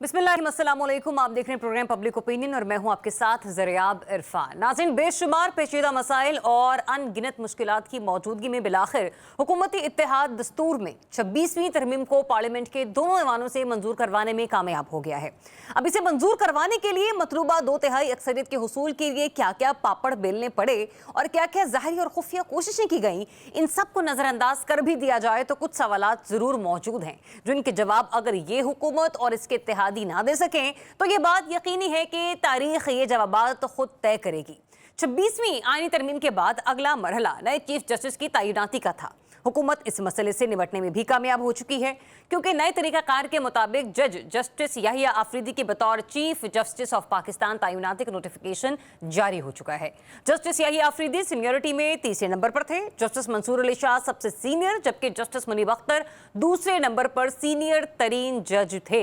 बिस्मिल्लाहिर्रहमानिर्रहीम। आप देख रहे हैं प्रोग्राम पब्लिक ओपिनियन और मैं हूं आपके साथ ज़रियाब इरफान। नाज़रीन, बेशुमार पेचीदा मसाइल और अनगिनत मुश्किलात की मौजूदगी में बिलाखिर हुकूमती इत्तेहाद दस्तूर में 26वीं तरमीम को पार्लियामेंट के दोनों ऐवानों से मंजूर करवाने में कामयाब हो गया है। अब इसे मंजूर करवाने के लिए मतलूबा 2/3 अक्सरियत के हुसूल के लिए क्या क्या पापड़ बेलने पड़े और क्या क्या ज़ाहिरी और खुफिया कोशिशें की गईं, इन सब को नज़रअंदाज कर भी दिया जाए तो कुछ सवालात ज़रूर मौजूद हैं जिनके जवाब अगर ये हुकूमत और इसके इत्तेहादी ना दे सकें तो ये बात यकीनी है कि तारीख ये जवाबात खुद तय करेगी। 26वीं आईनी तरमीम के बाद अगला मरहला नए चीफ जस्टिस की तैनाती का था। हुकूमत इस मसले से निपटने में भी कामयाब हो चुकी है क्योंकि नए तरीकाकार के मुताबिक जज जस्टिस याहिया आफरीदी के बतौर चीफ जस्टिस ऑफ पाकिस्तान तैनाती का नोटिफिकेशन जारी हो चुका है। जस्टिस याहिया आफरीदी सीनियरिटी में तीसरे नंबर पर थे। जस्टिस मंसूर अली शाह सबसे सीनियर, जबकि जस्टिस मुनीब अख्तर दूसरे नंबर पर सीनियर तरीन जज थे।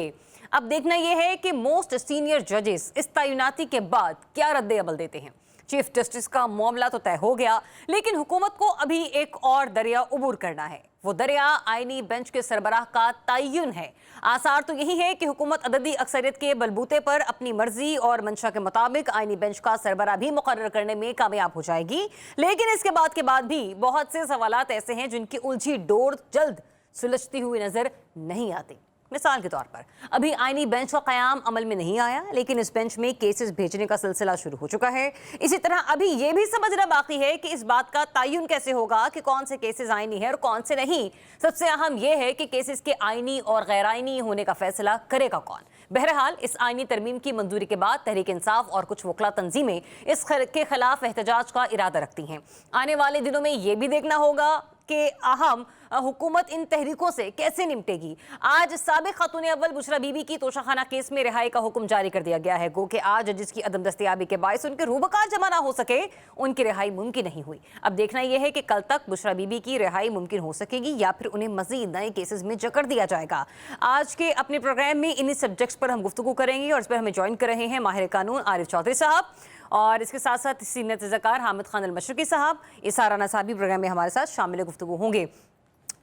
अब देखना यह है कि मोस्ट सीनियर जजेस इस तैनाती के बाद क्या रद्द अमल देते हैं। चीफ जस्टिस का मामला तो तय हो गया, लेकिन हुकूमत को अभी एक और दरिया उबूर करना है। वो दरिया आईनी बेंच के सरबराह का तयन है। आसार तो यही है कि हुकूमत अददी अक्सरियत के बलबूते पर अपनी मर्जी और मंशा के मुताबिक आईनी बेंच का सरबराह भी मुकर्रर करने में कामयाब हो जाएगी, लेकिन इसके बाद भी बहुत से सवालात ऐसे हैं जिनकी उलझी डोर जल्द सुलझती हुई नजर नहीं आती। मिसाल के तौर पर अभी आईनी बेंच का क़याम अमल में नहीं आया, लेकिन इस बेंच में केसेस भेजने का सिलसिला शुरू हो चुका है। इसी तरह अभी ये भी समझना बाकी है कि इस बात का तयन कैसे होगा कि कौन से केसेस आईनी है और कौन से नहीं। सबसे अहम यह है कि केसेस के आईनी और गैर आईनी होने का फैसला करेगा कौन। बहरहाल इस आईनी तरमीम की मंजूरी के बाद तहरीक इंसाफ और कुछ वकला तंजीमें इसके खिलाफ एहतजाज का इरादा रखती हैं। आने वाले दिनों में यह भी देखना होगा कि अहम हुकूमत इन तहरीकों से कैसे निपटेगी। आज साबिक खातून अव्वल बुशरा बीबी की तोशाखाना केस में रिहाई का हुक्म जारी कर दिया गया है। गो कि आज जिसकी अदम दस्तयाबी के बायस उनके रूबकार जमा ना हो सके, उनकी रिहाई मुमकिन नहीं हुई। अब देखना यह है कि कल तक बुशरा बीबी की रिहाई मुमकिन हो सकेगी या फिर उन्हें मजीद नए केसेस में जकड़ दिया जाएगा। आज के अपने प्रोग्राम में इन्हीं सब्जेक्ट्स पर हम गुफ्तगू करेंगे और इस पर हमें ज्वाइन कर रहे हैं माहिर कानून आरिफ चौधरी साहब और इसके साथ साथ सीनियर तज़क्कार हामिद खान अल-मशरकी साहब। इसारा राना साहब भी प्रोग्राम में हमारे साथ शामिल गुफ्तगू होंगे।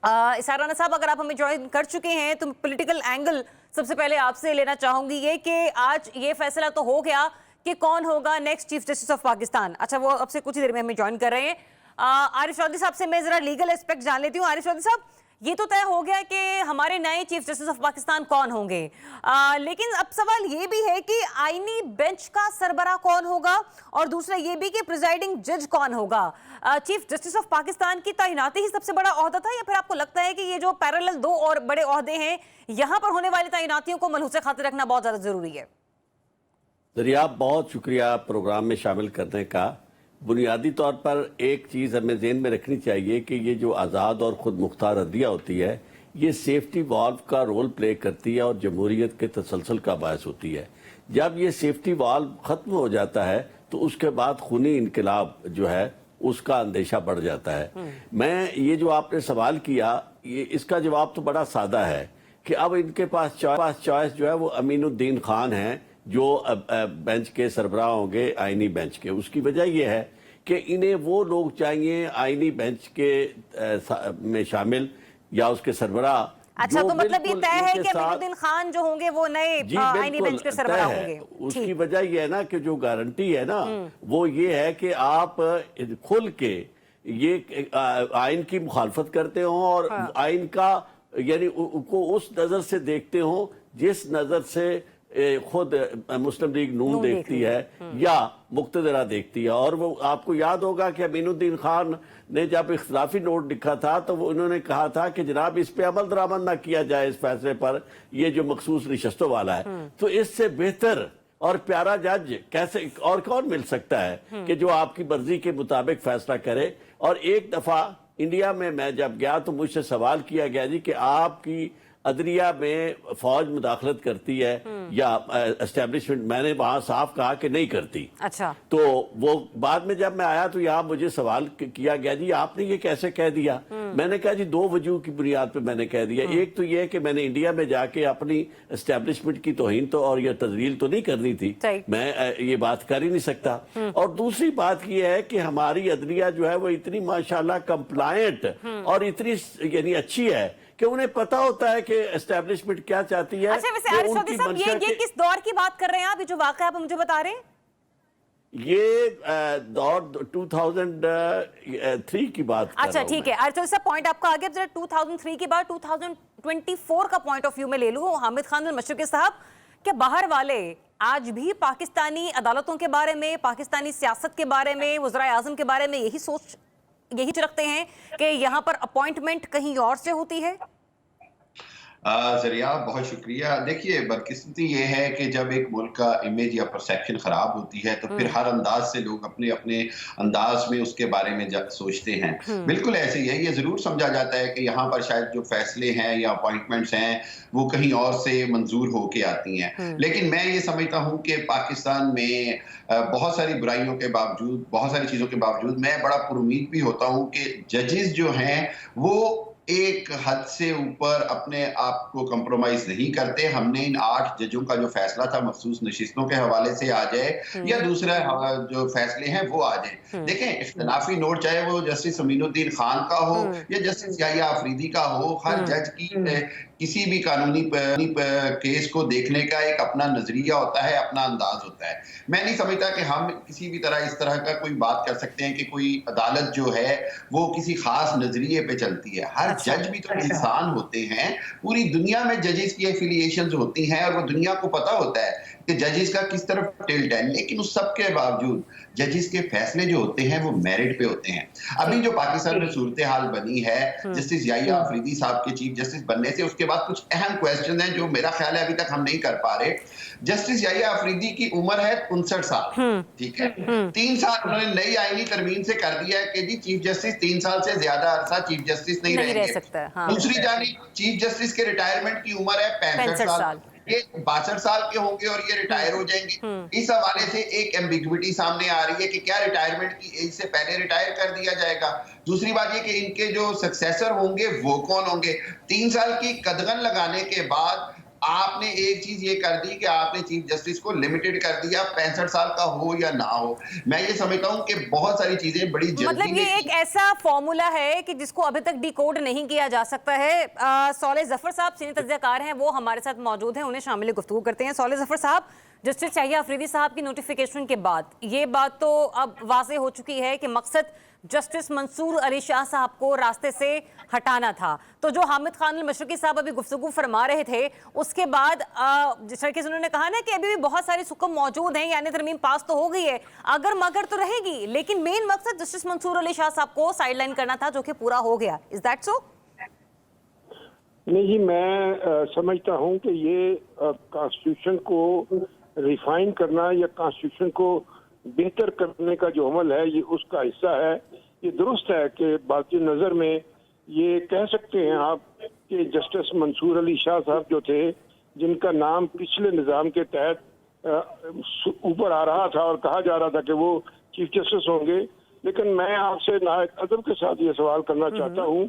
इसारा राना साहब, अगर आप हमें ज्वाइन कर चुके हैं तो पॉलिटिकल एंगल सबसे पहले आपसे लेना चाहूंगी ये कि आज ये फैसला तो हो गया कि कौन होगा next chief justice of Pakistan. अच्छा, वो अब से कुछ ही देर में हमें ज्वाइन कर रहे हैं। आरिफ चौधरी साहब से मैं जरा लीगल एस्पेक्ट जान लेती हूँ। आरिफ चौधरी साहब, ये तो तय हो गया कि हमारे नए चीफ जस्टिस ऑफ पाकिस्तान कौन होंगे, लेकिन अब सवाल ये भी है कि आईनी बेंच का सरबराह कौन होगा और दूसरा ये भी कि प्रिजाइडिंग जज कौन होगा। चीफ जस्टिस ऑफ पाकिस्तान की तैनाती ही सबसे बड़ा ओहदा था या फिर आपको लगता है कि ये जो पैरेलल दो और बड़े ओहदे हैं, यहाँ पर होने वाली तैनातियों को मलहूस खातिर रखना बहुत ज़्यादा ज़रूरी है? दरियाब, बहुत शुक्रिया प्रोग्राम में शामिल करने का। बुनियादी तौर पर एक चीज़ हमें ज़हन में रखनी चाहिए कि ये जो आज़ाद और ख़ुद मुख्तार अदलिया होती है, ये सेफ्टी वाल्व का रोल प्ले करती है और जमहूरियत के तसलसल का बायस होती है। जब ये सेफ्टी वाल्व ख़त्म हो जाता है तो उसके बाद खूनी इनकलाब जो है उसका अंदेशा बढ़ जाता है। मैं ये जो आपने सवाल किया, ये इसका जवाब तो बड़ा सादा है कि अब इनके पास चॉइस जो है वो अमीनुद्दीन खान हैं जो बेंच के सरबराह होंगे आईनी बेंच के। उसकी वजह यह है कि इन्हें वो लोग चाहिए आईनी बेंच के में शामिल या उसके सरबराह। अच्छा, तो मतलब ये तय है कि अमीनुद्दीन खान जो होंगे वो नए आईनी बेंच के सरबराह होंगे। उसकी वजह ये है ना कि जो गारंटी है ना वो ये है कि आप खुल के ये आइन की मुखालफत करते हो और आइन का यानी उनको उस नजर से देखते हो जिस नजर से खुद मुस्लिम लीग नून देखती है या मुक्तदरा देखती है। और वो आपको याद होगा कि अमीनुद्दीन खान ने जब इख्तिलाफी नोट लिखा था तो वो उन्होंने कहा था कि जनाब इस पे अमल दरामद ना किया जाए इस फैसले पर, ये जो मखसूस नशस्तों वाला है। तो इससे बेहतर और प्यारा जज कैसे और कौन मिल सकता है कि जो आपकी मर्जी के मुताबिक फैसला करे। और एक दफा इंडिया में मैं जब गया तो मुझसे सवाल किया गया जी कि आपकी अदलिया में फौज मुदाखलत करती है या एस्टेब्लिशमेंट, मैंने वहां साफ कहा कि नहीं करती। अच्छा, तो वो बाद में जब मैं आया तो यहाँ मुझे सवाल किया गया जी आपने ये कैसे कह दिया। मैंने कहा जी दो वजूह की बुनियाद पे मैंने कह दिया। एक तो ये कि मैंने इंडिया में जाके अपनी एस्टेब्लिशमेंट की तौहीन तो और ये तजलील तो नहीं करनी थी, मैं ये बात कर ही नहीं सकता। और दूसरी बात ये है कि हमारी अदलिया जो है वो इतनी माशाल्लाह कंप्लायंट और इतनी यानी अच्छी है कि उन्हें पता होता है कि एस्टेब्लिशमेंट क्या चाहती है। अच्छा, वैसे आरिफ चौधरी साहब, ये किस दौर की बात कर रहे हैं आप, ये जो वाकया आप मुझे बता रहे हैं? ये दौर 2003 की बात कर अच्छा रहा हूं ठीक है आरिफ चौधरी साहब, पॉइंट आपका आ गया। जरा 2003 के बाद 2024 का पॉइंट ऑफ व्यू में ले लूं हामिद खान अल-मशरिकी साहब, क्या बाहर वाले आज भी पाकिस्तानी अदालतों के बारे में, पाकिस्तानी सियासत के बारे में, वज़ीर आज़म के बारे में यही रखते हैं कि यहाँ पर अपॉइंटमेंट कहीं और से होती है? ज़रिया, बहुत शुक्रिया। देखिए, बदकिस्मती ये है कि जब एक मुल्क का इमेज या परसेप्शन खराब होती है तो फिर हर अंदाज से लोग अपने अपने अंदाज में उसके बारे में सोचते हैं। बिल्कुल ऐसे ही है। ये ज़रूर समझा जाता है कि यहाँ पर शायद जो फैसले हैं या अपॉइंटमेंट्स हैं वो कहीं और से मंजूर होके आती हैं, लेकिन मैं ये समझता हूँ कि पाकिस्तान में बहुत सारी बुराइयों के बावजूद, बहुत सारी चीज़ों के बावजूद मैं बड़ा पुरुमीद भी होता हूँ कि जजेस जो हैं वो एक हद से ऊपर अपने आप को कंप्रोमाइज नहीं करते। हमने इन 8 जजों का जो फैसला था मखसूस नशिस्तों के हवाले से आ जाए या दूसरा जो फैसले हैं वो आ जाए। देखें, इख्तिलाफी नोट चाहे वो जस्टिस अमीनुद्दीन खान का हो या जस्टिस याहिया अफरीदी का हो, हर जज की किसी भी कानूनी केस को देखने का एक अपना नजरिया होता है, अपना अंदाज होता है। मैं नहीं समझता कि हम किसी भी तरह इस तरह का कोई बात कर सकते हैं कि कोई अदालत जो है वो किसी खास नजरिए पे चलती है। हर जज भी तो इंसान होते हैं। पूरी दुनिया में जजेस की एफिलिएशंस होती हैं और वो दुनिया को पता होता है कि जजेस का किस तरफ टिल्ट है, लेकिन उस सब के बावजूद जजेस के फैसले जो होते हैं वो मेरिट पे होते हैं। अभी जो पाकिस्तान में सूरत हाल बनी है जस्टिस याहिया अफरीदी साहब के चीफ जस्टिस बनने से, उसके बाद कुछ अहम क्वेश्चन हैं जो मेरा ख्याल है अभी तक हम नहीं कर पा रहे। जस्टिस याहिया अफरीदी की उम्र है 59 साल, ठीक है। 3 साल उन्होंने नई आईनी तरमीम से कर दिया है कि जी चीफ जस्टिस 3 साल से ज्यादा अरसा चीफ जस्टिस नहीं रह सकता। दूसरी जानिब चीफ जस्टिस के रिटायरमेंट की उम्र है 65 साल। ये 62 साल के होंगे और ये रिटायर हो जाएंगे। इस हवाले से एक एम्बिग्विटी सामने आ रही है कि क्या रिटायरमेंट की एज से पहले रिटायर कर दिया जाएगा। दूसरी बात ये कि इनके जो सक्सेसर होंगे वो कौन होंगे। 3 साल की कदगन लगाने के बाद आपने एक चीज ये कर दी कि आपने चीफ जस्टिस को लिमिटेड कर दिया, 65 साल का हो या ना हो। मैं ये समझता हूँ कि बहुत सारी चीजें बड़ी जल्दी मतलब ये एक ऐसा फॉर्मूला है कि जिसको अभी तक डिकोड नहीं किया जा सकता है। सौले जफर साहब सीनियर तज्ज़ियाकार हैं, वो हमारे साथ मौजूद हैं, उन्हें शामिल गुफ्तगू करते हैं। सौले जफर साहब, जस्टिस याहिया अफरीदी साहब की नोटिफिकेशन के बाद ये बात तो अब वाज़ेह हो चुकी है कि मकसद जस्टिस मंसूर अली शाह साहब को रास्ते से हटाना था। तो जो हामिद खान अल-मशरिकी साहब अभी गुफ्तगू फरमा रहे थे, उसके बाद जिस तरीके से उन्होंने कहा ना कि अभी भी बहुत सारी सुकम मौजूद हैं, यानी तरमीम पास तो हो गई है, अगर मगर तो रहेगी, लेकिन मेन मकसद जस्टिस मंसूर अली शाह साहब को साइडलाइन करना था, जो कि पूरा हो गया। Is that so? नहीं जी, मैं समझता हूँ कि ये कॉन्स्टिट्यूशन को रिफाइन करना या कॉन्स्टिट्यूशन को बेहतर करने का जो अमल है ये उसका हिस्सा है। ये दुरुस्त है कि बाकी नज़र में ये कह सकते हैं आप कि जस्टिस मंसूर अली शाह साहब जो थे, जिनका नाम पिछले निज़ाम के तहत ऊपर आ रहा था और कहा जा रहा था कि वो चीफ जस्टिस होंगे, लेकिन मैं आपसे नायत अदब के साथ ये सवाल करना चाहता हूँ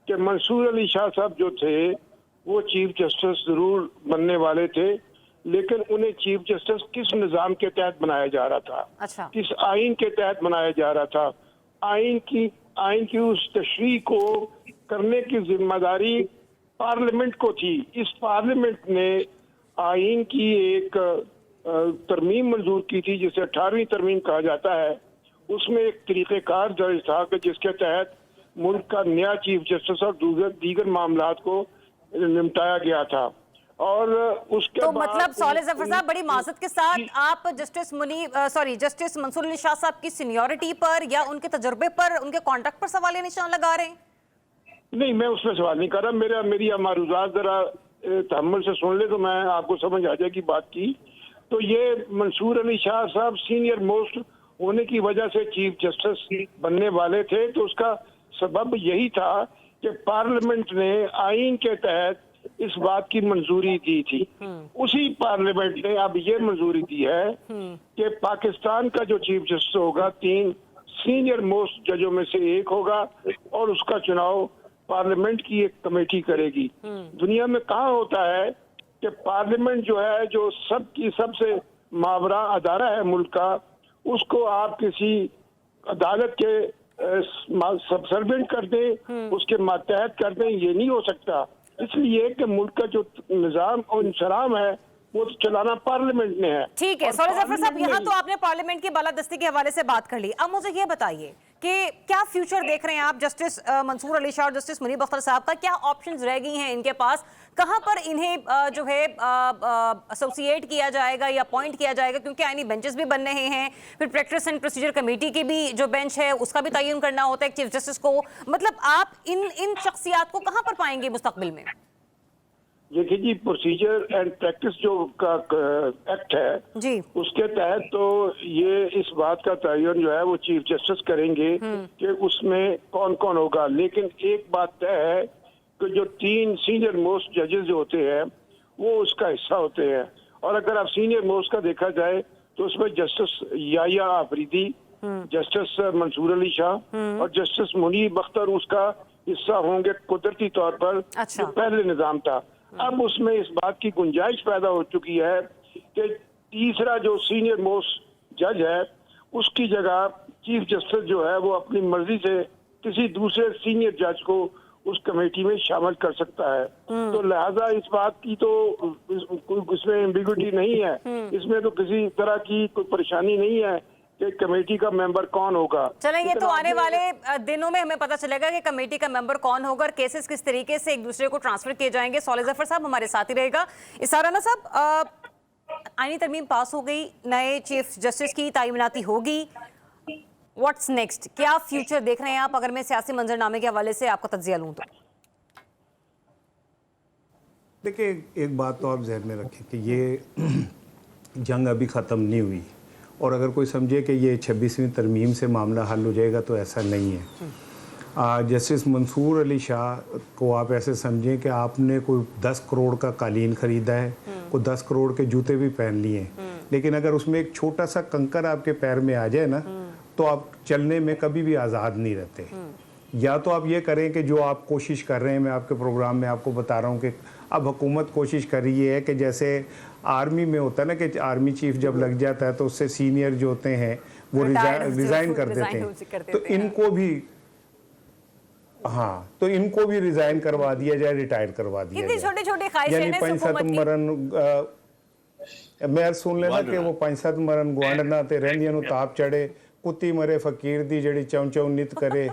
कि मंसूर अली शाह साहब जो थे वो चीफ जस्टिस जरूर बनने वाले थे, लेकिन उन्हें चीफ जस्टिस किस निज़ाम के तहत बनाया जा रहा था? अच्छा। किस आइन के तहत बनाया जा रहा था? आइन की उस तशरीह को करने की जिम्मेदारी पार्लियामेंट को थी। इस पार्लियामेंट ने आइन की एक तरमीम मंजूर की थी जिसे 18वीं तरमीम कहा जाता है। उसमें एक तरीक़ेकार दर्ज था कि जिसके तहत मुल्क का नया चीफ जस्टिस और दीगर मामलात को निपटाया गया था। और उसके तो बाद मतलब सौले जफर साहब, बड़ी माजरत के साथ आप जस्टिस मंसूर अली शाह साहब की सीनियरिटी पर या उनके तजुर्बे पर, उनके कॉन्ट्रैक्ट पर सवाल निशान लगा रहे हैं? नहीं, मैं उसमें सवाल नहीं कर रहा। मेरी मारूजात जरा तहम्मुल से सुन ले तो मैं आपको समझ आ जाएगी बात की। तो ये मंसूर अली शाह साहब सीनियर मोस्ट होने की वजह से चीफ जस्टिस बनने वाले थे, तो उसका सबब यही था कि पार्लियामेंट ने आइन के तहत इस बात की मंजूरी दी थी। उसी पार्लियामेंट ने अब ये मंजूरी दी है कि पाकिस्तान का जो चीफ जस्टिस होगा 3 सीनियर मोस्ट जजों में से एक होगा और उसका चुनाव पार्लियामेंट की एक कमेटी करेगी। दुनिया में कहाँ होता है कि पार्लियामेंट जो है, जो सबसे मावरा अदारा है मुल्क का, उसको आप किसी अदालत के सबसर्वेंट कर दें, उसके मातहत कर दें, ये नहीं हो सकता। इसलिए कि मुल्क का जो निज़ाम और इंसलाम है वो तो चलाना पार्लियामेंट ने है। ठीक है सॉलिसिटर जफर साहब, यहाँ तो आपने पार्लियामेंट की बालादस्ती के हवाले से बात कर ली। अब मुझे ये बताइए कि क्या फ्यूचर देख रहे हैं आप जस्टिस मंसूर अली शाह और जस्टिस मुनीब अख्तर साहब का? क्या ऑप्शंस रह गई हैं इनके पास? कहां पर इन्हें जो है एसोसिएट किया जाएगा या अपॉइंट किया जाएगा? क्योंकि आईनी बेंचेस भी बन रहे हैं, फिर प्रैक्टिस एंड प्रोसीजर कमेटी की भी जो बेंच है उसका भी तयन करना होता है चीफ जस्टिस को। मतलब आप इन शख्सियात को कहां पर पाएंगे मुस्तकबिल में? देखिए जी, प्रोसीजर एंड प्रैक्टिस जो का एक्ट है जी, उसके तहत तो ये इस बात का तयन जो है वो चीफ जस्टिस करेंगे कि उसमें कौन कौन होगा। लेकिन एक बात तय है कि जो 3 सीनियर मोस्ट जजेस जो होते हैं वो उसका हिस्सा होते हैं। और अगर आप सीनियर मोस्ट का देखा जाए तो उसमें जस्टिस याया आफरीदी, जस्टिस मंसूर अली शाह और जस्टिस मुनीब अख्तर उसका हिस्सा होंगे कुदरती तौर पर, अच्छा। जो पहले निजाम था। अब उसमें इस बात की गुंजाइश पैदा हो चुकी है कि तीसरा जो सीनियर मोस्ट जज है उसकी जगह चीफ जस्टिस जो है वो अपनी मर्जी से किसी दूसरे सीनियर जज को उस कमेटी में शामिल कर सकता है। तो लिहाजा इस बात की तो इसमें एम्बिग्युइटी नहीं है, इसमें तो किसी तरह की कोई परेशानी नहीं है कि कमेटी का मेंबर कौन होगा। चलें, ये तो आने वाले दिनों में हमें पता चलेगा कि कमेटी का मेंबर कौन होगा और केसेस किस तरीके से एक दूसरे को ट्रांसफर किए जाएंगे। सॉलिसिटर जफर साहब हमारे साथ ही रहेगा। इसाराना साहब, आईनी तरमीम पास हो गई, नए चीफ जस्टिस की तैनाती होगी, व्हाट्स नेक्स्ट? क्या फ्यूचर देख रहे हैं आप? अगर मैं सियासी मंजरनामे के हवाले से आपका तज्जिया लूं तो देखिए, एक बात तो आप जहन में रखें कि ये जंग अभी ख़त्म नहीं हुई, और अगर कोई समझे कि ये 26वीं तरमीम से मामला हल हो जाएगा तो ऐसा नहीं है। जस्टिस मंसूर अली शाह को आप ऐसे समझें कि आपने कोई 10 करोड़ का कालीन ख़रीदा है, कोई 10 करोड़ के जूते भी पहन लिए हैं, लेकिन अगर उसमें एक छोटा सा कंकर आपके पैर में आ जाए ना तो आप चलने में कभी भी आज़ाद नहीं रहते। या तो आप ये करें कि जो आप कोशिश कर रहे हैं, मैं आपके प्रोग्राम में आपको बता रहा हूँ कि अब हुकूमत कोशिश कर रही है कि जैसे आर्मी में होता है ना कि आर्मी चीफ जब लग जाता है तो उससे सीनियर जो होते हैं वो रिज़ाइन कर देते हैं, तो इनको भी तो इनको भी रिज़ाइन करवा दिया जाए, रिटायर करवा दिया जाए। छोटे-छोटे ख्वाहिशें यानी 5-7 मरन मैं सुन लेना कि वो 5-7 मरन गुआंढना ते रहंदियां ਨੂੰ ਤਾਪ ਚੜੇ, ਕੁੱਤੀ ਮਰੇ ਫਕੀਰ ਦੀ ਜਿਹੜੀ ਚੌਂ ਨਿਤ ਕਰੇ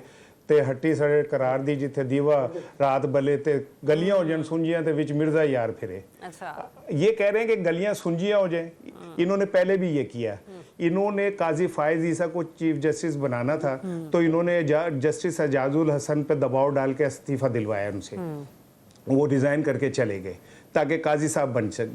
ਤੇ ਹੱਟੀ ਸੜੇ करार दी जिथे दीवा रात बले ते गलियां हो जान सुंजियां ते विच मिर्जा यार फिरे। अच्छा, ये कह रहे हैं कि गलियां सुंजियां हो जाएं, इन्होंने पहले भी ये किया। इन्होंने काजी फायज ईसा को चीफ जस्टिस बनाना था तो इन्होंने जस्टिस एजाजुल हसन पे दबाव डाल के इस्तीफा दिलवाया उनसे, वो रिजाइन करके चले गए ताकि काजी साहब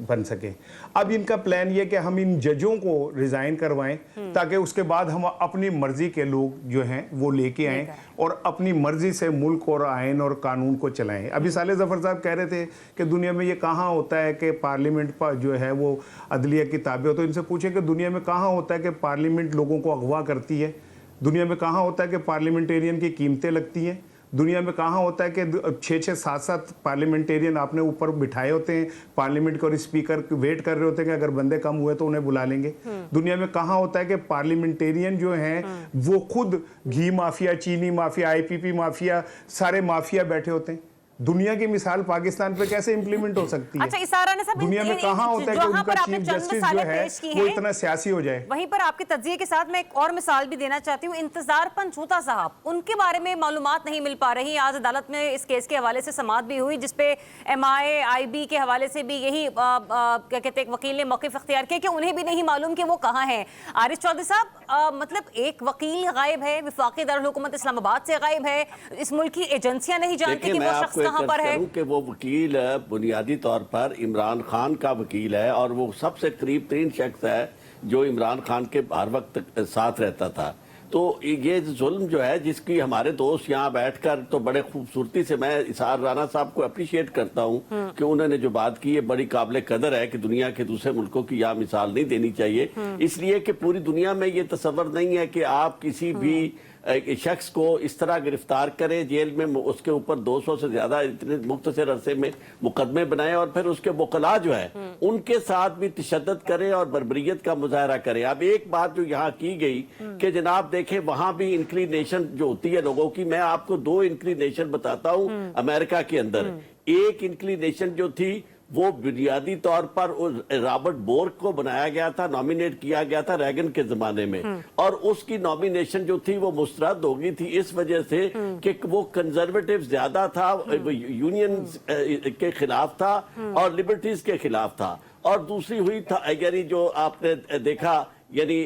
बन सके। अब इनका प्लान ये कि हम इन जजों को रिजाइन करवाएं ताकि उसके बाद हम अपनी मर्जी के लोग जो हैं वो लेके आएं और अपनी मर्जी से मुल्क और आइन और कानून को चलाएं। अभी साले जफर साहब कह रहे थे कि दुनिया में ये कहाँ होता है कि पार्लियामेंट पर जो है वो अदलिया की ताबे हो, तो इनसे पूछे कि दुनिया में कहाँ होता है कि पार्लियामेंट लोगों को अगवा करती है? दुनिया में कहाँ होता है कि पार्लियामेंटेरियन की कीमतें लगती हैं? दुनिया में कहाँ होता है कि 6-6, 7-7 पार्लियामेंटेरियन आपने ऊपर बिठाए होते हैं, पार्लियामेंट के और स्पीकर वेट कर रहे होते हैं कि अगर बंदे कम हुए तो उन्हें बुला लेंगे? दुनिया में कहाँ होता है कि पार्लियामेंटेरियन जो हैं वो खुद घी माफिया, चीनी माफिया, आईपीपी माफिया, सारे माफिया बैठे होते हैं? दुनिया की मिसाल पाकिस्तान पे कैसे इंप्लीमेंट हो सकती है? अच्छा, इसाराना साहब, दुनिया में कहाँ होता है कि उनका चीफ जस्टिस जो है वो इतना सियासी हो जाए? वहीं पर आपके तज्जिए के साथ मैं एक और मिसाल भी देना चाहती हूँ। इंतजार पंचूता साहब, उनके बारे में मालूमात नहीं मिल पा रही। आज अदालत में इस केस के हवाले से समाअत भी हुई जिसपे MIA-IB के हवाले से भी यही क्या कहते हैं वकील ने मौक़िफ़ इख्तियार किया कि उन्हें भी नहीं मालूम कि वो कहाँ हैं। आरिफ चौधरी साहब, मतलब एक वकील गायब है, वफाकी दारुल हुकूमत इस्लामाबाद से गायब है, इस मुल्क की एजेंसियां नहीं जानती कि वो शख्स कहाँ पर है। कि वो वकील बुनियादी तौर पर इमरान खान का वकील है और वो सबसे करीब तरीन शख्स है जो इमरान खान के हर वक्त साथ रहता था। तो ये जुल्म जो है जिसकी हमारे दोस्त यहाँ बैठकर तो बड़े खूबसूरती से, मैं इसार राना साहब को अप्रिशिएट करता हूँ कि उन्होंने जो बात की है बड़ी काबिल कदर है कि दुनिया के दूसरे मुल्कों की यहाँ मिसाल नहीं देनी चाहिए, इसलिए कि पूरी दुनिया में ये तस्वर नहीं है कि आप किसी भी शख्स को इस तरह गिरफ्तार करें, जेल में उसके ऊपर 200 से ज्यादा इतने मुख्तसर अरसे में मुकदमे बनाए और फिर उसके वकला जो है उनके साथ भी तशद्दुद करें और बर्बरियत का मुजाहरा करें। अब एक बात जो यहाँ की गई कि जनाब देखें वहां भी इंक्लिनेशन जो होती है लोगों की, मैं आपको 2 इंक्लिनेशन बताता हूँ अमेरिका के अंदर। एक इंक्लिनेशन जो थी वो बुनियादी तौर पर रॉबर्ट बोर्क को बनाया गया था, नॉमिनेट किया गया था रैगन के जमाने में, और उसकी नॉमिनेशन जो थी वो मुस्तरद हो गई थी इस वजह से कि वो कंजर्वेटिव ज्यादा था, यूनियन के खिलाफ था और लिबर्टीज के खिलाफ था। और दूसरी हुई था यानी जो आपने देखा यानी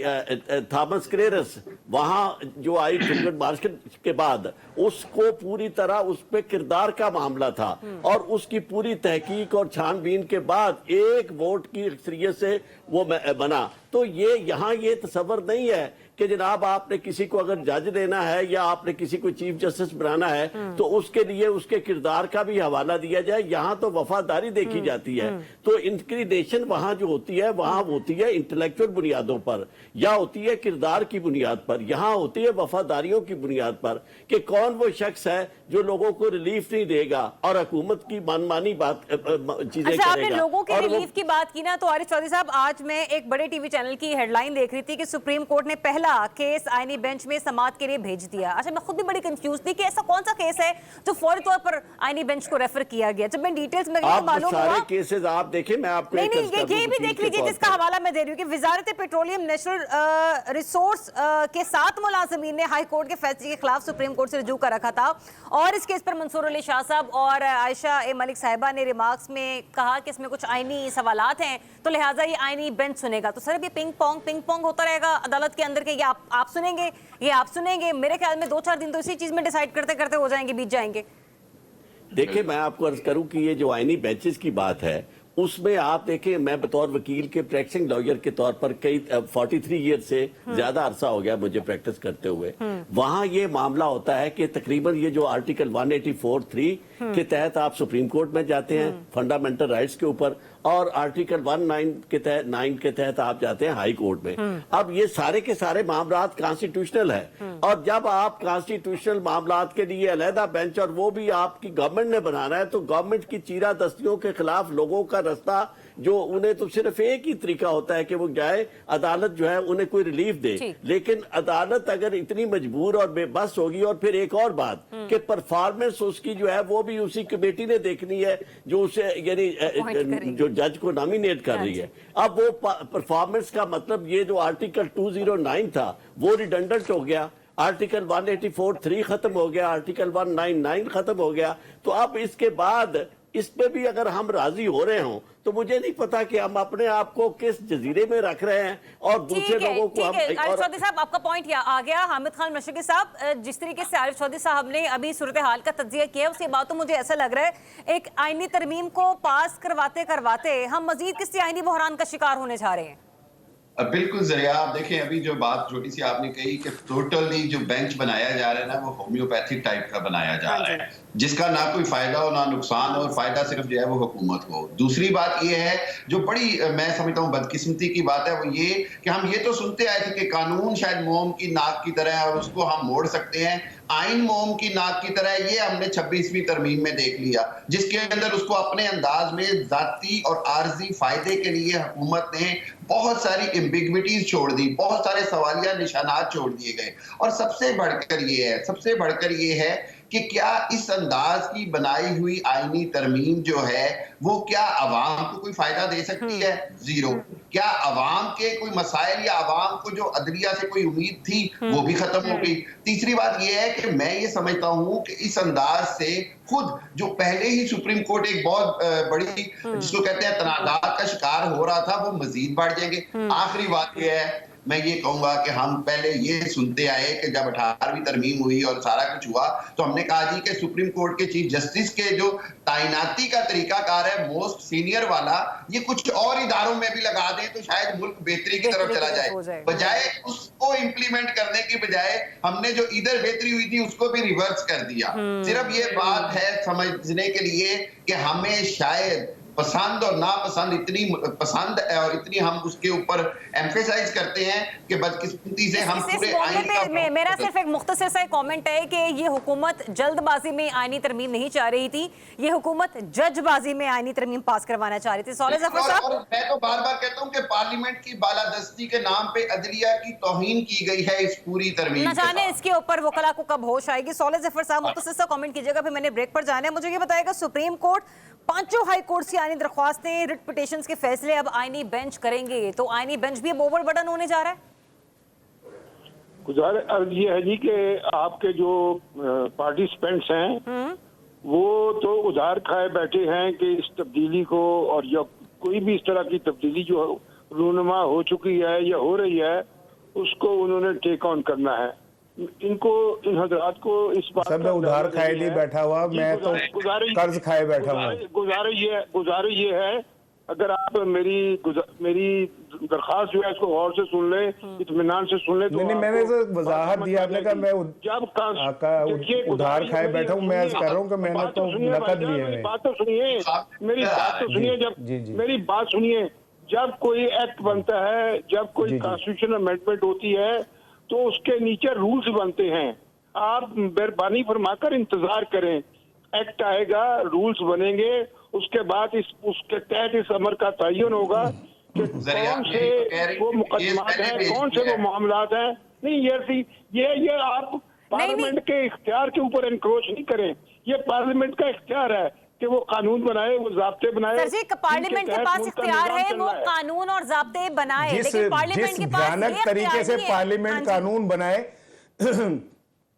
थॉमस क्रेरस वहां जो आई ट्रिगर्ड मार्केट के बाद उसको पूरी तरह उस पे किरदार का मामला था और उसकी पूरी तहकीक और छानबीन के बाद एक वोट की अक्सरियत से वो बना। तो ये यहाँ ये तस्वर नहीं है कि जनाब आपने किसी को अगर जज देना है या आपने किसी को चीफ जस्टिस बनाना है तो उसके लिए उसके किरदार का भी हवाला दिया जाए। यहाँ तो वफादारी देखी जाती है। तो इंक्लिनेशन वहाँ जो होती है वहाँ होती है इंटेलेक्चुअल बुनियादों पर या होती है किरदार की बुनियाद पर, यहाँ होती है वफादारियों की बुनियाद पर कि कौन वो शख्स है जो लोगों को रिलीफ नहीं देगा और हुकूमत की मनमानी बात चीजें अच्छा, आपने करेगा। लोगों के और रिलीफ की बात की ना, तो आरिफ चौधरी साहब आज मैं एक बड़े टीवी चैनल की हेडलाइन देख रही थी कि सुप्रीम कोर्ट ने पहला केस आईनी बेंच में समाअत के लिए भेज दिया। अच्छा, मैं खुद भी बड़ी कंफ्यूज थी कि ऐसा कौन सा केस है जो फौरी तौर पर आईनी बेंच को रेफर किया गया। जब मैं डिटेल्स में गई तो मालूम हुआ सारे केसेस आप देखें, मैं आपको नहीं ये भी देख लीजिए जिसका हवाला मैं दे रही हूँ कि वजारत पेट्रोलियम नेशनल रिसोर्स के 7 मुलाजिमीन ने हाई कोर्ट के फैसले के खिलाफ सुप्रीम कोर्ट से रुजू कर रखा था और इस केस पर मंसूर अली शाह साहब और आयशा ए मलिक साहिबा ने रिमार्क्स में कहा कि इसमें कुछ आईनी सवालात हैं तो लिहाजा ये आईनी बेंच सुनेगा। तो सर ये पिंग पोंग होता रहेगा अदालत के अंदर के ये आप सुनेंगे, ये आप सुनेंगे। मेरे ख्याल में 2-4 दिन तो इसी चीज में डिसाइड करते करते हो जाएंगे, बीत जाएंगे। देखिए मैं आपको अर्ज करूं कि ये जो आईनी बेंचेस की बात है उसमें आप देखें, मैं बतौर वकील के प्रैक्टिसिंग लॉयर के तौर पर कई 43 ईयर से ज्यादा अरसा हो गया मुझे प्रैक्टिस करते हुए। वहां ये मामला होता है कि तकरीबन ये जो आर्टिकल 184(3) के तहत आप सुप्रीम कोर्ट में जाते हैं फंडामेंटल राइट्स के ऊपर और आर्टिकल 109 के तहत आप जाते हैं हाई कोर्ट में। अब ये सारे के सारे मामलात कॉन्स्टिट्यूशनल है और जब आप कॉन्स्टिट्यूशनल मामलात के लिए अलहदा बेंच और वो भी आपकी गवर्नमेंट ने बनाना है तो गवर्नमेंट की चीरा दस्तियों के खिलाफ लोगों का रास्ता जो उन्हें तो सिर्फ एक ही तरीका होता है कि वो जाए अदालत जो है उन्हें कोई रिलीफ दे। लेकिन अदालत अगर इतनी मजबूर और बेबस होगी और फिर एक और बात कि परफॉर्मेंस उसकी जो है वो भी उसी कमेटी ने देखनी है जो उसे यानी जो जज को नॉमिनेट कर रही है। अब वो परफॉर्मेंस का मतलब ये जो आर्टिकल 209 था वो रिडंडेंट हो गया, आर्टिकल 184(3) खत्म हो गया, आर्टिकल 199 खत्म हो गया। तो अब इसके बाद इस पे भी अगर हम राजी हो रहे हों तो मुझे नहीं पता कि हम अपने आप को किस जजीरे में रख रहे हैं और दूसरे लोगों को हम। आरिफ चौधरी साहब आपका पॉइंट आ गया। हामिद खान मशरकी साहब, जिस तरीके से आरिफ चौधरी साहब ने अभी सूरत हाल का तज्जिया किया उसके बाद तो मुझे ऐसा लग रहा है एक आईनी तरमीम को पास करवाते करवाते हम मजीद किसी आईनी बहरान का शिकार होने जा रहे हैं। बिल्कुल जरिया, आप देखें अभी जो बात छोटी सी आपने कही कि टोटली जो बेंच बनाया जा रहा है ना वो होम्योपैथिक टाइप का बनाया जा रहा है जिसका ना कोई फायदा हो ना नुकसान हो और फायदा सिर्फ जो है वो हुकूमत को। दूसरी बात ये है जो बड़ी मैं समझता हूँ बदकिस्मती की बात है वो ये कि हम ये तो सुनते आए थे कि कानून शायद मोम की नाक की तरह है और उसको हम मोड़ सकते हैं, आइन मोम की नाक की तरह। ये हमने 26वीं तरमीम में देख लिया जिसके अंदर उसको अपने अंदाज में जाती और आर्जी फायदे के लिए हुकूमत ने बहुत सारी एम्बिग्विटीज छोड़ दी, बहुत सारे सवालिया निशानात छोड़ दिए गए। और सबसे बढ़कर ये है कि क्या इस अंदाज की बनाई हुई आईनी तरमीम जो है वो क्या अवाम को कोई फायदा दे सकती है? जीरो। क्या अवाम के कोई मसाइल या अवाम को जो अदलिया से कोई उम्मीद थी वो भी खत्म हो गई। तीसरी बात यह है कि मैं ये समझता हूं कि इस अंदाज से खुद जो पहले ही सुप्रीम कोर्ट एक बहुत बड़ी जिसको कहते हैं तनाज़ात का शिकार हो रहा था वो मजीद बढ़ जाएंगे। आखिरी बात यह है, मैं ये कहूंगा कि हम पहले ये सुनते आए कि जब 18वीं तरमीम हुई और सारा कुछ हुआ तो हमने कहा जी कि सुप्रीम कोर्ट के चीफ जस्टिस के जो तैनाती का तरीकाकार है मोस्ट सीनियर वाला ये कुछ और इदारों में भी लगा दें तो शायद मुल्क बेहतरी की तरफ चला जाए, बजाय उसको इम्प्लीमेंट करने की बजाय हमने जो इधर बेहतरी हुई थी उसको भी रिवर्स कर दिया। सिर्फ ये बात है समझने के लिए कि हमें शायद पसंद और नापसंद इतनी पसंद है और इतनी हम उसके ऊपर एम्फेसाइज करते हैं कि बदकिस्मती से हम इस पूरे मामले आइन पे का मेरा सिर्फ एक मुख्तसर सा कमेंट है कि ये हुकूमत जल्दबाजी में आईनी तरमीम नहीं चाह रही थी, ये हुकूमत जजबाजी में आईनी तरमीम पास करवाना चाह रही थी। सौले ज़फ़र साहब, और मैं तो बार बार कहता हूं कि पार्लियामेंट की बालादस्ती के नाम पे अदलिया की तौहीन की गई है इस पूरी तरमीम न जाने इसके ऊपर वकला को कब होश आएगी। सौले ज़फ़र साहब मुख्तसर सा कमेंट कीजिएगा, फिर मैंने ब्रेक पर जाना है। मुझे ये बताएगा, सुप्रीम कोर्ट पांचों हाई कोर्ट की आईनी दरख्वास्तें, रिट पिटिशंस के फैसले अब आईनी बेंच करेंगे, तो आईनी बेंच भी अब ओवरबर्डन होने जा रहा है। गुजारिश अर्ज ये है जी कि आपके जो पार्टिसिपेंट्स हैं वो तो उधार खाए बैठे हैं कि इस तब्दीली को, और या कोई भी इस तरह की तब्दीली जो रूनुमा हो चुकी है या हो रही है उसको उन्होंने टेक ऑन करना है। इनको, इन हजरात को इस बात सर मैं उधार खाए नहीं बैठा हुआ, मैं तो कर्ज खाए बैठा हुआ। गुजारिश ये है, अगर आप मेरी दरखास्त जो है इसको गौर से सुन ले, इत्मीनान से सुन ले। तो नहीं, मैंने तो वजाहत दिया, आपने कहा मैं उधार खाए बैठा हूँ। मैं कह रहा हूँ कि मैंने तो नकद लिए हैं। मेरी बात तो सुनिए, जब मेरी बात सुनिए, जब कोई एक्ट बनता है, जब कोई कॉन्स्टिट्यूशन अमेंडमेंट होती है तो उसके नीचे रूल्स बनते हैं। आप मेहरबानी फरमाकर इंतजार करें, एक्ट आएगा, रूल्स बनेंगे, उसके बाद उसके तहत इस अमर का तयन होगा कि कौन से वो मुकदमात हैं, कौन से वो मामलात हैं। नहीं, ये आप पार्लियामेंट के इख्तियार के ऊपर एनक्रोच नहीं करें। ये पार्लियामेंट का इख्तियार है कि वो कानून बनाए, वो ज़ाब्ते बनाए। सर जी, पार्लियामेंट के पास इख्तियार है वो कानून और ज़ाब्ते बनाए, लेकिन पार्लियामेंट के पास भयानक तरीके से पार्लियामेंट कानून बनाए, जी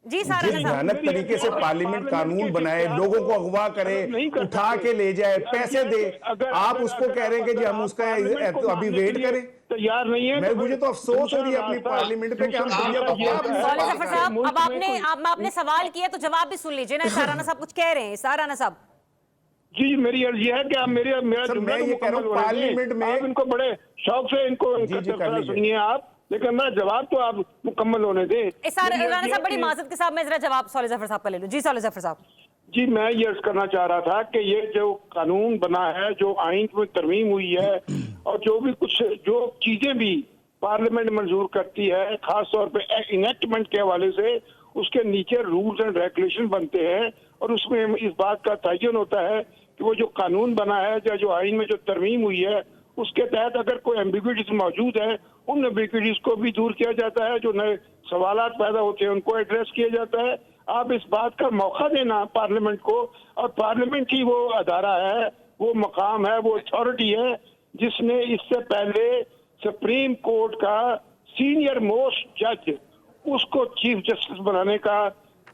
जिस भयानक तरीके से पार्लियामेंट कानून बनाए, लोगों को अगवा करे, उठा के ले जाए, पैसे दे, आप उसको कह रहे हैं कि जी हम उसका तो अभी वेट करें, तैयार नहीं है। मुझे तो अफसोस हो रही है अपनी पार्लियामेंट पे कि हम दुनिया को सौले ज़फ़र साहब, अब आपने सवाल किया तो जवाब भी सुन लीजिए ना। साराना साहब कुछ कह रहे हैं। साराना साहब जी, मेरी अर्जी है कि आप मेरा मैं ये कह रहा हूँ पार्लियामेंट में आप इनको बड़े शौक से इनको सुनिए आप, लेकिन मैं जवाब तो आप मुकम्मल होने दें। राना साहब बड़ी माजरत के साथ मैं जरा जवाब सौले ज़फ़र साहब का ले लूं। जी सौले ज़फ़र साहब। जी, मैं ये अर्ज करना चाह रहा था कि ये जो कानून बना है, जो आइन में तरमीम हुई है और जो भी कुछ जो चीजें भी पार्लियामेंट मंजूर करती है, खास तौर पे इनेक्टमेंट के हवाले से, उसके नीचे रूल्स एंड रेगुलेशन बनते हैं और उसमें इस बात का तयन होता है कि वो जो कानून बना है या जो आइन में जो तरमीम हुई है उसके तहत अगर कोई एम्बिग्विटीज मौजूद है, उन एम्बिग्विटीज को भी दूर किया जाता है, जो नए सवालात पैदा होते हैं उनको एड्रेस किया जाता है। आप इस बात का मौका देना पार्लियामेंट को, और पार्लियामेंट ही वो अदारा है, वो मकाम है, वो अथॉरिटी है जिसने इससे पहले सुप्रीम कोर्ट का सीनियर मोस्ट जज उसको चीफ जस्टिस बनाने का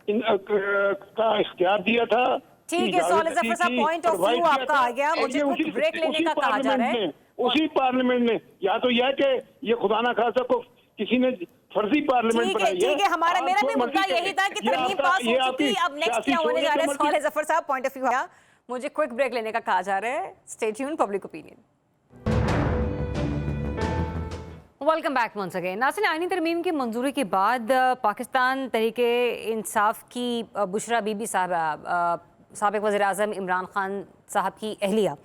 इख्तियार दिया था। ठीक है सौले ज़फ़र साहब, पॉइंट ऑफ व्यू आपका आ गया। मुझे कुछ ब्रेक लेने का कहा जा रहा है। उसी पार्लियामेंट ने, या तो यह कि ये खुदा ना खासा को किसी ने फर्जी पार्लियामेंट बनाई है। ठीक है, मेरा भी मुद्दा यही था कि तरमीम पास हो चुकी, अब नेक्स्ट क्या होने जा रहा है। सौले ज़फ़र साहब, पॉइंट ऑफ व्यू आया, मुझे क्विक ब्रेक लेने का कहा जा रहा है। Stay tuned, public opinion. Welcome back once again. नाज़रीन, आईनी तरमीम की मंजूरी के बाद पाकिस्तान तहरीके इंसाफ की बुशरा बीबी साहबा, साबिक़ वज़ीर-ए-आज़म इमरान खान साहब की अहलिया,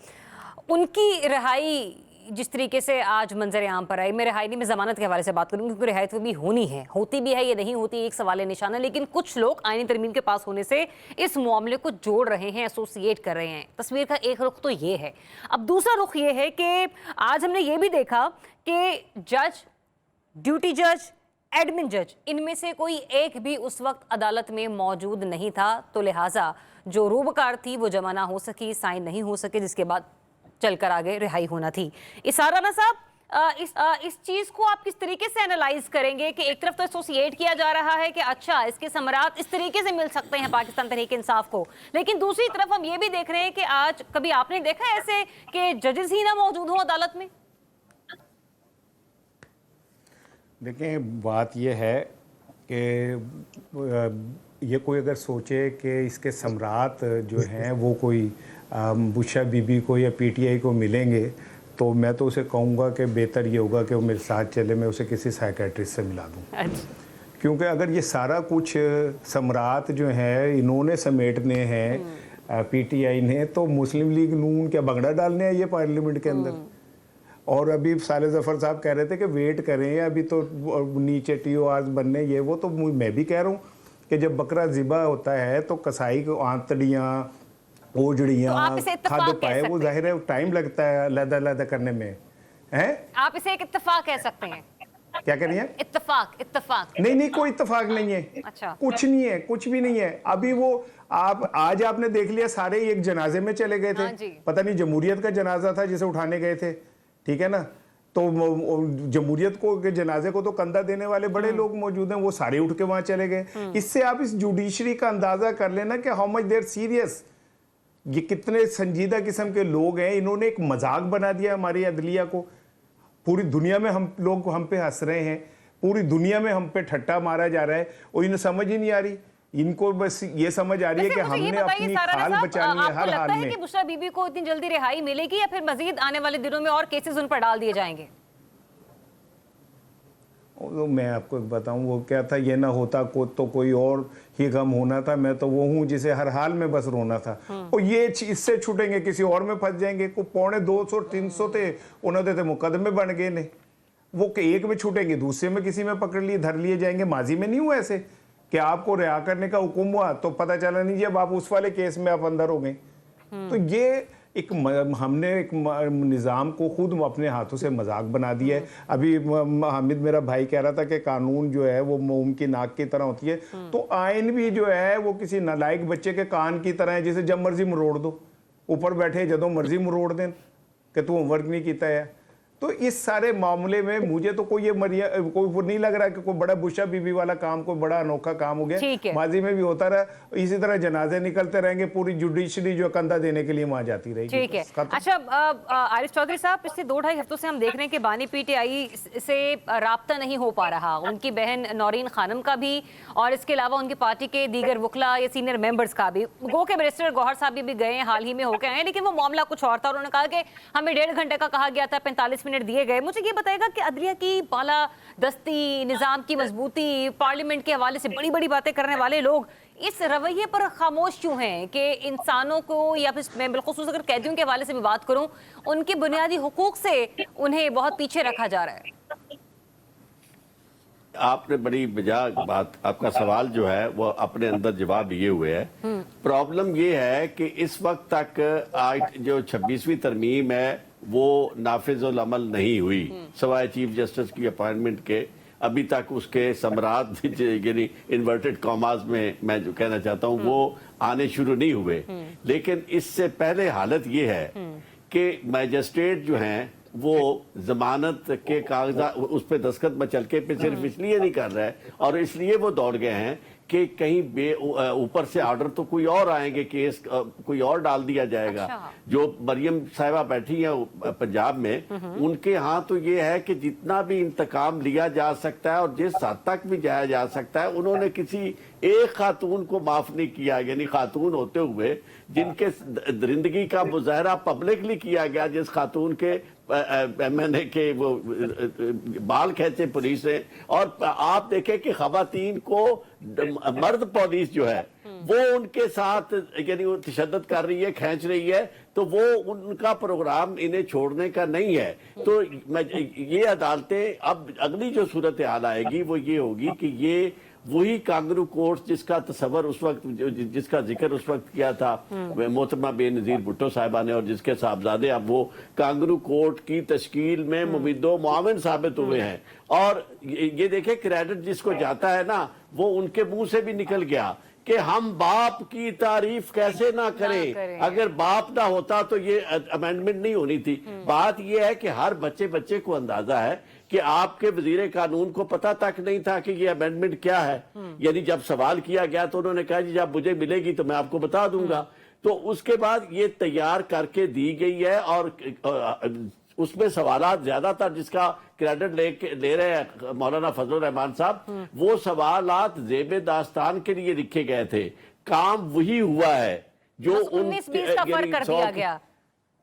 उनकी रिहाई जिस तरीके से आज मंजर आम पर आई, मैं रिहाई नहीं, मैं ज़मानत के हवाले से बात करूँगी, क्योंकि रिहाई तो भी होनी है, होती भी है या नहीं होती एक सवाल निशान है, लेकिन कुछ लोग आईनी तरमीम के पास होने से इस मामले को जोड़ रहे हैं, एसोसिएट कर रहे हैं। तस्वीर का एक रुख तो ये है। अब दूसरा रुख ये है कि आज हमने ये भी देखा कि जज, ड्यूटी जज, एडमिन जज, इनमें से कोई एक भी उस वक्त अदालत में मौजूद नहीं था, तो लिहाजा जो रूबकार थी वो जमा ना हो सकी, साइन नहीं हो सके, जिसके बाद चलकर आगे रिहाई होना थी। इसाराना साहब, इस चीज़ को आप किस तरीके से एनालाइज करेंगे कि एक तरफ तो एसोसिएट किया जा रहा है कि अच्छा इसके समरात इस तरीके से मिल सकते हैं पाकिस्तान तहरीक इंसाफ को, लेकिन दूसरी तरफ हम ये भी देख रहे हैं कि आज कभी आपने देखा ऐसे कि जजेस ही ना मौजूद हों अदालत में? देखें, बात यह है कि ये कोई अगर सोचे कि इसके सम्राट जो हैं वो कोई बुशरा बीबी को या पीटीआई को मिलेंगे, तो मैं तो उसे कहूँगा कि बेहतर ये होगा कि वो मेरे साथ चले, मैं उसे किसी साइकेट्रिस्ट से मिला दूँ। क्योंकि अगर ये सारा कुछ सम्राट जो है इन्होंने समेटने हैं, पीटीआई ने, तो मुस्लिम लीग नून क्या बगड़ा डालने आई है पार्लियामेंट के अंदर? और अभी साले जफर साहब कह रहे थे कि वेट करें, अभी तो नीचे टीओआर बनने ये वो, तो मैं भी कह रहा हूँ कि जब बकरा ज़िबा होता है तो कसाई को आंतड़ियाँ, ओजड़ियाँ, खाद पाए, वो जाहिर है टाइम लगता है अलग-अलग करने में, हैं? आप इसे एक इत्तेफाक कह सकते हैं? क्या कह रही हैं? इत्तेफाक। नहीं, कोई इत्तेफाक नहीं है। अच्छा। कुछ नहीं है, कुछ भी नहीं है। अभी वो आप आज आपने देख लिया, सारे एक जनाजे में चले गए हाँ थे, जी। पता नहीं जमहूरियत का जनाजा था जिसे उठाने गए थे, ठीक है ना? तो जमहूरियत को के जनाजे को तो कंधा देने वाले बड़े लोग मौजूद हैं, वो सारे उठ के वहां चले गए। इससे आप इस जुडिशरी का अंदाजा कर लेना कि हाउ मच देयर सीरियस, ये कितने संजीदा किस्म के लोग हैं। इन्होंने एक मजाक बना दिया हमारी अदलिया को। पूरी दुनिया में हम लोग हम पे हंस रहे हैं, पूरी दुनिया में हम पे ठट्टा मारा जा रहा है, और इन्हें समझ ही नहीं आ रही। इनको बस ये समझ आ रही है कि हमने अपनी खाल बचानी है हर हाल में। कि बुशरा बीबी को इतनी जल्दी रिहाई मिलेगी या फिर मजीद आने वाले दिनों में और केसेस उन पर डाल दिए जाएंगे? तो मैं आपको बताऊं, वो क्या था, ये ना होता को तो कोई और ही गम होना था। मैं तो वो हूँ जिसे हर हाल में बस रोना था। और ये इससे छूटेंगे, किसी और में फंस जाएंगे। को 250-300 थे, उन्होंने तो मुकदमे बन गए ने। वो एक में छूटेंगे, दूसरे में किसी में पकड़ लिए, धर लिए जाएंगे। माजी में नहीं हुआ ऐसे कि आपको रिहा करने का हुक्म हुआ तो पता चला नहीं जब आप उस वाले केस में आप अंदर हो गए। तो ये एक हमने एक निज़ाम को खुद अपने हाथों से मजाक बना दिया है। अभी हामिद मेरा भाई कह रहा था कि कानून जो है वो मोम की नाक की तरह होती है, तो आइन भी जो है वो किसी नालायक बच्चे के कान की तरह है, जिसे जब मर्जी मरोड़ दो, ऊपर बैठे जदों मर्जी मरोड़ दें कि तू होमवर्क नहीं किया है। तो इस सारे मामले में मुझे तो कोई कोई नहीं लग रहा कि कोई बड़ा बुशा बीबी वाला काम, कोई बड़ा अनोखा काम हो गया। माजी में भी होता रहा, इसी तरह जनाजे निकलते रहेंगे, पूरी जुडिशरी जो कंधा देने के लिए वहां जाती रहेगी। ठीक है। अच्छा आरिफ चौधरी साहब, पिछले 2-2.5 हफ्तों से हम देख रहे हैं कि बानी पीटीआई से राब्ता नहीं हो पा रहा, उनकी बहन नौरीन खानम का भी, और इसके अलावा उनकी पार्टी के दीगर वकला या सीनियर मेंबर्स का भी। गो के बैरिस्टर गौहर साहब भी गए, हाल ही में होकर आए, लेकिन वो मामला कुछ और था। उन्होंने कहा कि हमें 1.5 घंटे का कहा गया था, 45 मिनट दिए गए। मुझे ये बताएगा कि अदलिया की बाला दस्ती, निजाम की मजबूती, पार्लियामेंट के हवाले से बड़ी बड़ी बातें करने वाले लोग इस रवैये पर खामोश क्यों हैं कि इंसानों को, या फिर मैं बिलखुसूस अगर कैदियों के हवाले से भी बात करूं, उनके बुनियादी हुकूक से उन्हें बहुत पीछे रखा जा रहा है? आपने बड़ी मजाक बात, आपका सवाल जो है वो अपने अंदर जवाब लिए हुए है। प्रॉब्लम ये है कि इस वक्त तक आज जो 26वीं तरमीम है वो नाफिजुल अमल नहीं हुई, सवाए चीफ जस्टिस की अपॉइंटमेंट के। अभी तक उसके समरात यानी इन्वर्टेड कॉमास में मैं जो कहना चाहता हूँ वो आने शुरू नहीं हुए। लेकिन इससे पहले हालत ये है कि मैजिस्ट्रेट जो हैं वो जमानत के कागजात उस पर दस्तखत मचलके पे सिर्फ इसलिए नहीं कर रहा है, और इसलिए वो दौड़ गए हैं कि कहीं ऊपर से ऑर्डर तो कोई और आएंगे, केस कोई और डाल दिया जाएगा। अच्छा। जो मरियम साहिबा बैठी हैं पंजाब में, उनके यहाँ तो ये है कि जितना भी इंतकाम लिया जा सकता है और जिस हद तक भी जाया जा सकता है, उन्होंने किसी एक खातून को माफ नहीं किया। यानी खातून होते हुए जिनके दरिंदगी का मुजाहरा पब्लिकली किया गया, जिस खातून के मैंने के वो बाल खींचे पुलिस ने, और आप देखें कि खवातीन को मर्द पुलिस जो है वो उनके साथ यानी वो तशद्दुद कर रही है, खींच रही है, तो वो उनका प्रोग्राम इन्हें छोड़ने का नहीं है। तो ये अदालतें अब अगली जो सूरत हाल आएगी वो ये होगी कि ये वही कांगरू कोर्ट जिसका तस्वर उस वक्त जिसका जिक्र उस वक्त किया था मोहतरमा बेनज़ीर भुट्टो साहिबा ने, और जिसके साहबजादे अब वो कांगरू कोर्ट की तश्कील में मुमिद्दो मुआविन साबित हुए हैं। और ये देखे क्रेडिट जिसको जाता है ना, वो उनके मुंह से भी निकल गया कि हम बाप की तारीफ कैसे ना करें। अगर बाप ना होता तो ये अमेंडमेंट नहीं होनी थी। बात ये है कि हर बच्चे को अंदाजा है कि आपके वजीर कानून को पता तक नहीं था कि ये अमेंडमेंट क्या है। यानी जब सवाल किया गया तो उन्होंने कहा जी जब मुझे मिलेगी तो मैं आपको बता दूंगा। तो उसके बाद ये तैयार करके दी गई है, और उसमें सवालात ज्यादातर जिसका क्रेडिट ले रहे हैं मौलाना फजलुर रहमान साहब, वो सवालात ज़ेबे दास्तान के लिए लिखे गए थे। काम वही हुआ है जो 19-20 का फर्क कर दिया गया,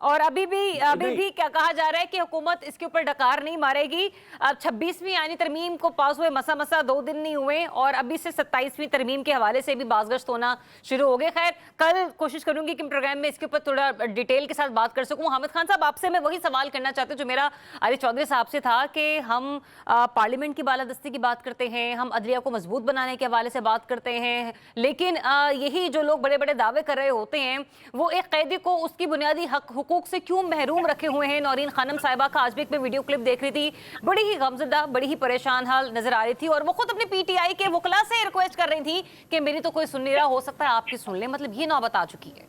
और अभी भी क्या कहा जा रहा है कि हुकूमत इसके ऊपर डकार नहीं मारेगी। अब 26वीं आईनी तरमीम को पास हुए मसा 2 दिन नहीं हुए और अभी से 27वीं तरमीम के हवाले से भी बाज़गश्त होना शुरू हो गए। खैर कल कोशिश करूंगी कि प्रोग्राम में इसके ऊपर थोड़ा डिटेल के साथ बात कर सकूं। हामिद खान साहब, आपसे मैं वही सवाल करना चाहती हूँ जो मेरा आरिफ चौधरी साहब से था कि हम पार्लियामेंट की बालादस्ती की बात करते हैं, हम अदलिया को मजबूत बनाने के हवाले से बात करते हैं, लेकिन यही जो लोग बड़े बड़े दावे कर रहे होते हैं वो एक कैदी को उसकी बुनियादी हक हुकूक से क्यों महरूम रखे हुए हैं। नौरीन खानम साहिबा का आज भी एक मैं वीडियो क्लिप देख रही थी, बड़ी ही गमज़दा, बड़ी ही परेशान हाल नजर आ रही थी और वो खुद अपने पीटीआई के वकला से रिक्वेस्ट कर रही थी कि मेरी तो कोई सुन नहीं रहा, हो सकता है आपकी सुन ले। मतलब ये नौबत आ चुकी है।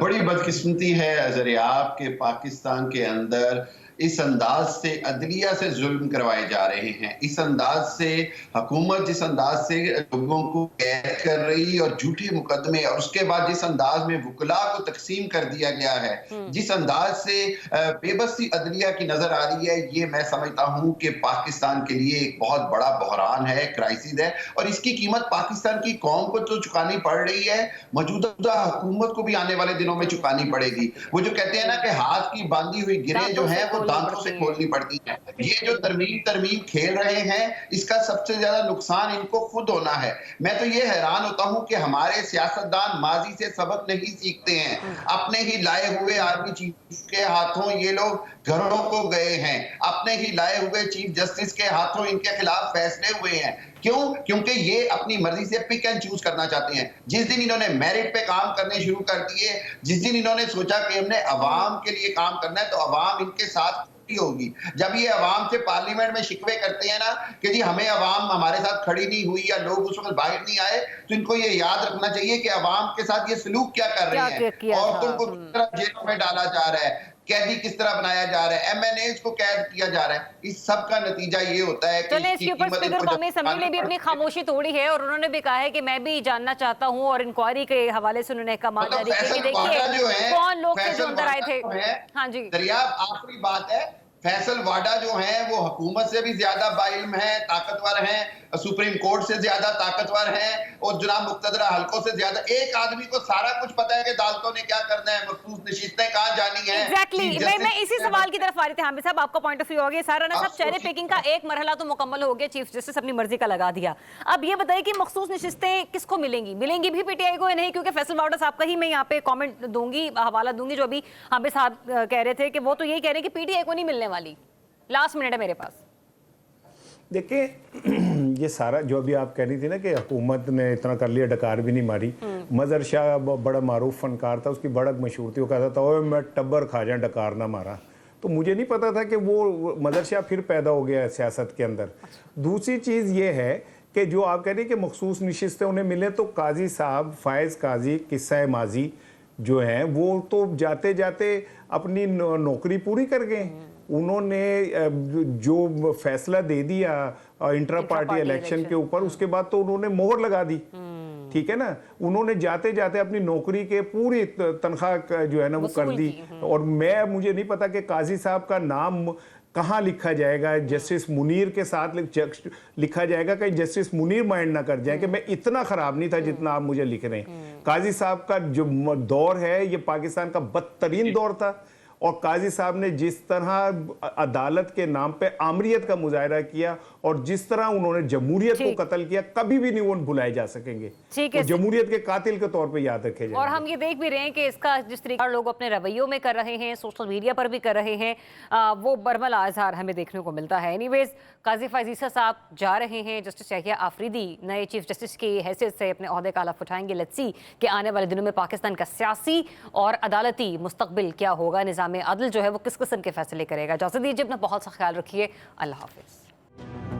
बड़ी बदकिस्मती है अज़रियाब के पाकिस्तान के अंदर इस अंदाज से अदलिया से जुल्म करवाए जा रहे हैं। इस अंदाज से हुकूमत जिस अंदाज से लोगों को कैद कर रही और झूठे मुकदमे और उसके बाद जिस अंदाज में वकला को तकसीम कर दिया गया है, जिस अंदाज से बेबसी अदलिया की नजर आ रही है, ये मैं समझता हूँ कि पाकिस्तान के लिए एक बहुत बड़ा बहरान है, क्राइसिस है और इसकी कीमत पाकिस्तान की कौम को तो चुकानी पड़ रही है, मौजूदा हुकूमत को भी आने वाले दिनों में चुकानी पड़ेगी। वो जो कहते हैं ना कि हाथ की बांधी हुई गिरें जो है वो दांतों से खोलनी पड़ती है। ये जो तरमीम खेल रहे हैं, इसका सबसे ज्यादा नुकसान इनको खुद होना है। मैं तो ये हैरान होता हूं कि हमारे सियासतदान माजी से सबक नहीं सीखते हैं। अपने ही लाए हुए आर्मी चीफ के हाथों ये लोग घरों को गए हैं, अपने ही लाए हुए चीफ जस्टिस के हाथों इनके खिलाफ फैसले हुए हैं। क्यों? क्योंकि ये अपनी मर्जी से पिक एंड चूज करना चाहते हैं। जिस दिन इन्होंने मेरिट पे काम करने शुरू कर दिए, जिस दिन इन्होंने सोचा कि हमने अवाम के लिए काम करना है, तो अवाम इनके साथ होगी। जब ये अवाम से पार्लियामेंट में शिकवे करते हैं ना कि जी हमें अवाम हमारे साथ खड़ी नहीं हुई या लोग उस वक्त बाहर नहीं आए, तो इनको ये याद रखना चाहिए कि अवाम के साथ ये सलूक क्या कर रहे हैं। औरतों को किस तरह जेलों में डाला जा रहा है, कैदी किस तरह बनाया जा रहा है, एमएनएस को कैद किया जा रहा है। इस सब का नतीजा ये होता है कि इसके ऊपर स्पीकर कौमी असेंबली ने भी अपनी खामोशी तोड़ी है और उन्होंने भी कहा है कि मैं भी जानना चाहता हूं और इंक्वायरी के हवाले से उन्होंने कमाल जारी की कि देखिए कौन लोग थे जो अंदर आए थे। हाँ जी दरियाब, आखिरी बात है, फैसल वाडा जो है वो हुकूमत से भी ज्यादा बाइल्म है, ताकतवर हैं, सुप्रीम कोर्ट से ज्यादा ताकतवर हैं और जुनाब मुक्तदरा हलकों से ज्यादा। एक आदमी को सारा कुछ पता है कि अदालतों ने क्या करना है, मखसूस नशिस्तें कहाँ जानी है। एग्जैक्टली मैं इसी सवाल की तरफ आ रही थी। हामिद साहब, आपका पॉइंट ऑफ व्यू हो गया सारा ना, सब चेहरे पिकिंग का एक मरहला तो मुकम्मल हो गया, चीफ जस्टिस अपनी मर्जी का लगा दिया। अब ये बताइए कि मखसूस नशिस्तें किसको मिलेंगी भी पीटीआई को या नहीं? क्योंकि फैसल वाडा साहब का ही मैं यहाँ पे कॉमेंट दूंगी, हवाला दूंगी, जो अभी हामिद साहब कह रहे थे कि वो तो यही कह रहे हैं कि पीटीआई को नहीं मिलने वाली। लास्ट मिनट है मेरे पास। देखिए ये सारा जो अभी आप कह रही थी ना कि हुकूमत ने इतना कर लिया, डकार भी नहीं मारी। मजहर शाह बड़ा मारूफ फनकार था, उसकी बड़क मशहूर थी, वो कहता था ओए मैं टब्बर खा जाए डकार ना मारा। तो मुझे नहीं पता था कि वो मजहर शाह फिर पैदा हो गया है सियासत के अंदर। दूसरी चीज़ ये है कि जो आप कह रही कि मखसूस नशिस्तें उन्हें मिले, तो काजी साहब फ़ायज़ काजी किस्सा माजी जो हैं वो तो जाते जाते अपनी नौकरी पूरी कर गए। उन्होंने जो फैसला दे दिया इंट्रा पार्टी इलेक्शन के ऊपर, उसके बाद तो उन्होंने मोहर लगा दी, ठीक है ना। उन्होंने जाते जाते अपनी नौकरी के पूरी तनख्वाह जो है ना वो कर दी। और मुझे नहीं पता कि काजी साहब का नाम कहाँ लिखा जाएगा, जस्टिस मुनीर के साथ लिखा जाएगा, कहीं जस्टिस मुनीर माइंड ना कर जाए कि मैं इतना खराब नहीं था जितना आप मुझे लिख रहे हैं। काजी साहब का जो दौर है ये पाकिस्तान का बदतरीन दौर था और काजी साहब ने जिस तरह अदालत के नाम पे आमरीत का मुजाहरा किया और जिस तरह उन्होंने जमहूरियत को कत्ल किया, कभी भी नहीं वो भुलाए जा सकेंगे। जमहूरियत के कातिल के तौर पे याद रखे जाएंगे। और हम ये देख भी रहे हैं कि इसका जिस तरीके लोग अपने रवैयों में कर रहे हैं, सोशल मीडिया पर भी कर रहे हैं, वो बरमला इज़हार हमें देखने को मिलता है। एनीवेज, काजी फ़ायज़ ईसा साहब जा रहे हैं, जस्टिस याहिया आफरीदी नए चीफ जस्टिस की हैसियत से अपने ओहदे का हलफ उठाएंगे। लेट्स सी कि आने वाले दिनों में पाकिस्तान का सियासी और अदालती मुस्तकबिल क्या होगा, निज़ाम अदल जो है वो किस किस्म के फैसले करेगा। इजाज़त दीजिए, अपना बहुत सा ख्याल रखिए। अल्लाह हाफ़िज़।